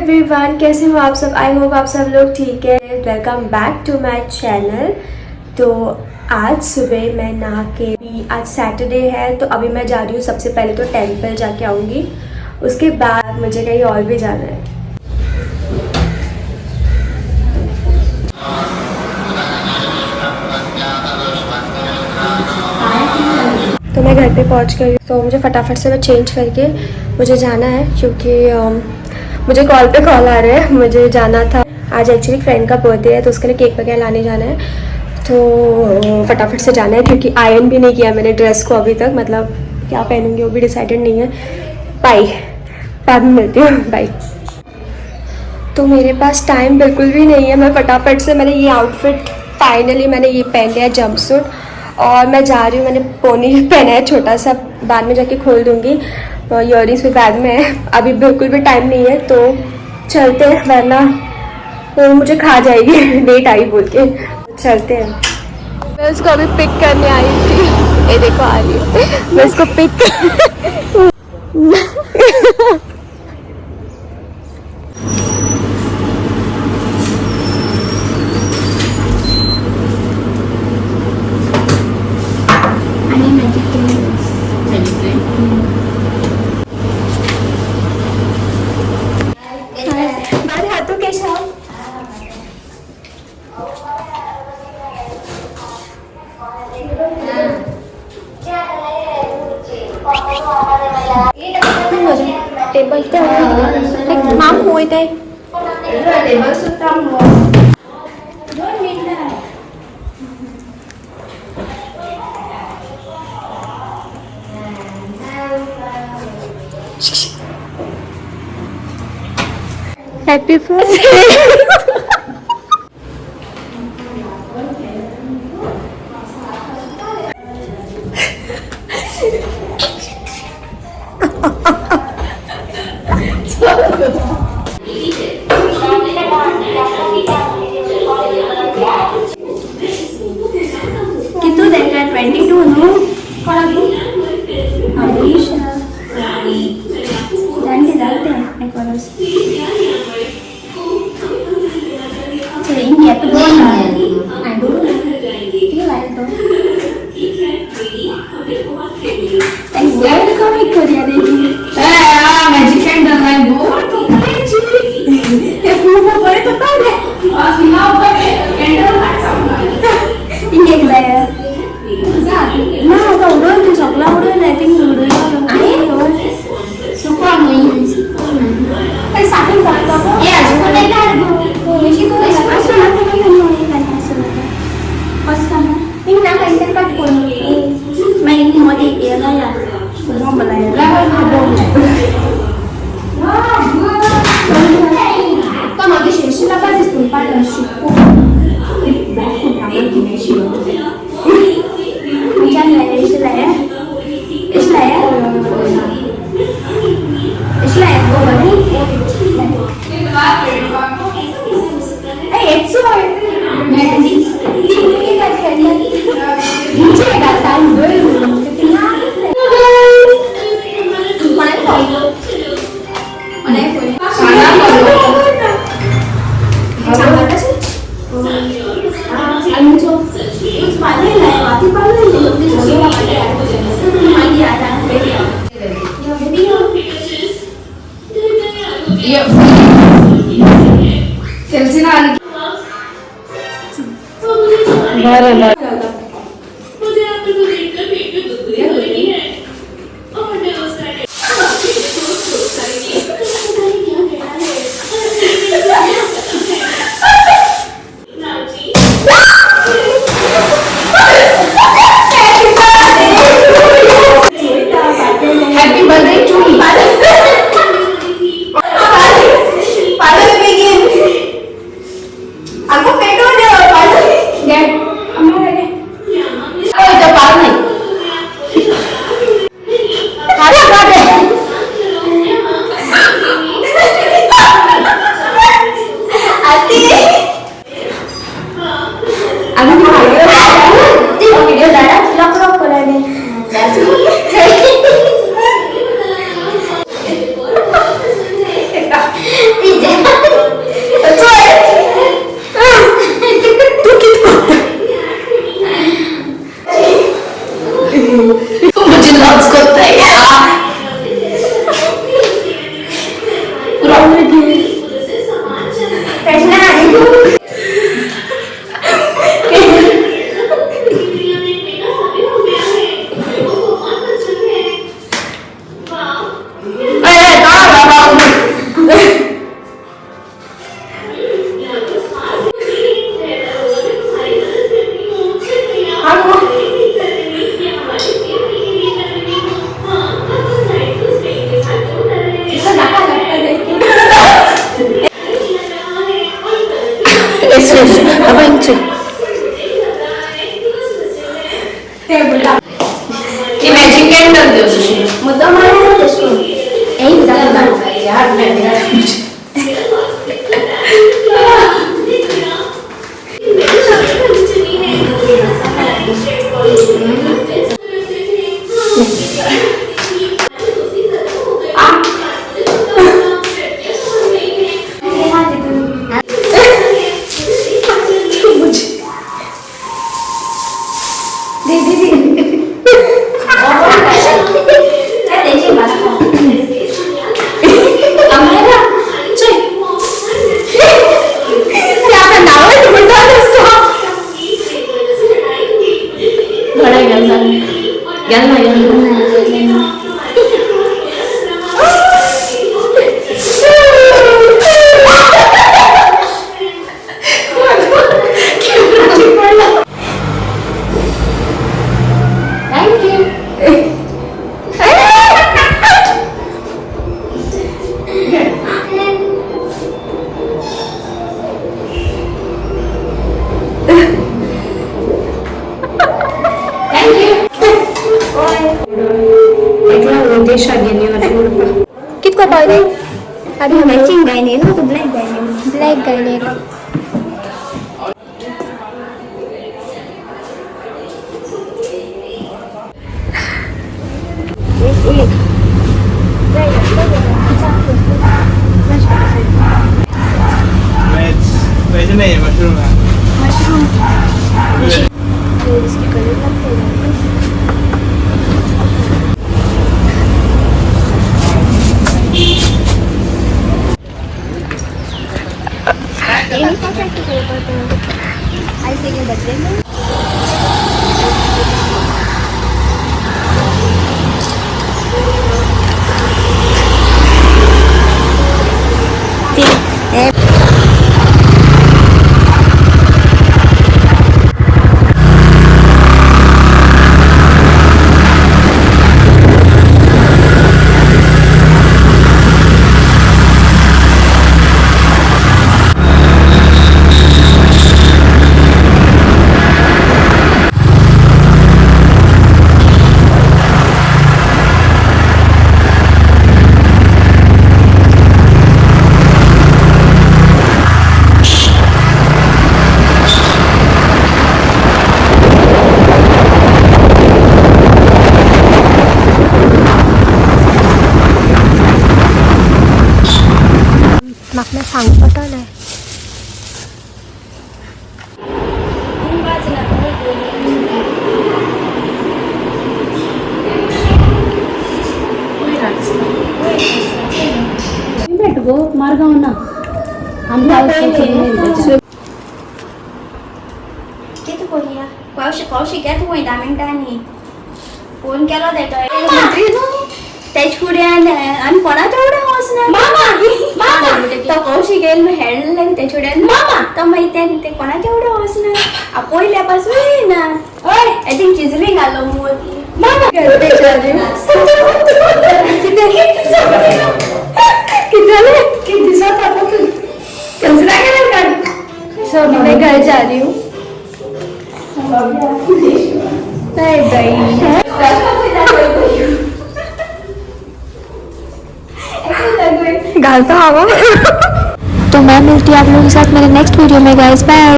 Everyone, कैसे हो आप सब। आई होप आप सब लोग ठीक है। Welcome back to my channel. तो आज सुबह मैं नहा के, आज सैटरडे है तो अभी मैं जा रही हूँ। सबसे पहले तो टेंपल जाके आऊँगी, उसके बाद मुझे कहीं और भी जाना है। तो मैं घर पे पहुँच गई, तो मुझे फटाफट से मैं चेंज करके मुझे जाना है, क्योंकि मुझे कॉल पे कॉल आ रहे हैं। मुझे जाना था, आज एक्चुअली फ्रेंड का बर्थडे है तो उसके लिए केक वगैरह लाने जाना है। तो फटाफट से जाना है, क्योंकि आयरन भी नहीं किया मैंने ड्रेस को अभी तक। मतलब क्या पहनूंगी वो भी डिसाइडेड नहीं है। बाय, बाद में मिलती हूँ, बाय। तो मेरे पास टाइम बिल्कुल भी नहीं है। मैं फटाफट से, मैंने ये आउटफिट फाइनली मैंने ये पहन लिया, जंपसूट, और मैं जा रही हूँ। मैंने पोनी पहना है छोटा सा, बाद में जाके खोल दूँगी। ईयरिंग्स भी बैग में है, अभी बिल्कुल भी टाइम नहीं है। तो चलते हैं, वरना तो मुझे खा जाएगी लेट आई बोल के। चलते हैं। मैं उसको अभी पिक करने आई थी, ये देखो आ रही है। मैं उसको पिक टेबल माम होय ते टेबल सुद्धा दोन मिनिट हैप्पी बर्थडे। कितु देखा 22 नो कोणागी अलीशा दांडी जाते हैं एक वर्ष चल इंडिया तो बोलना है आई डू ये लाइक तो थैंक्स वेरी कमी कोरिया देखी मैजिक कैंडल है बहुत ये फूफो करे तो तारे ना कैंडल इंडिया के लाया ना तो उड़न तो चकला उड़न आई थिंक उड़न आई और सुपर नहीं है साथ में तो ये इसको ले ला ये को इसको सुना नहीं करना सुना बस करना इन ना का इंटर कट को मैं इन मोदी ये ना यार सुनो बनाया तो मगे शेषला का दिसतो पाडा शिको बहुत कामं केली Shikoh Jangan lah, Isla ya, Isla ya, Isla ya, boleh ni. It's so hard. Nanti, ini kan kalian, ini dah tahu dulu. Mana kau? Mana kau? Sana kau. Sama apa sih? Anu tu, itu mana lah? Mati mana ni? कितको पाहिजे अभी matching गायने ना black गायने black गायने veg नहीं mushroom है ऐसे के बदले में मागनं सांगू पटलं नाही भेटगो मार्गाव ना आमच्या किती बोलूया कौशिक काय तू 10 मिनिटांनी फोन केला त्याच पुढे आणि कोणाच्या एवढे हसणार तो कौशिक येईल हेडला त्याच्या मामा तर माहिती आहे ते कोणाच्या एवढे हसणार पहिल्यापासून ना आय थिंक चिजलिंग आलो मामा सो मैं घर जा रही हूँ बाय बाय गाल तो हवा तो मैं मिलती हूँ आप लोगों के साथ मेरे नेक्स्ट वीडियो में गाइस बाय।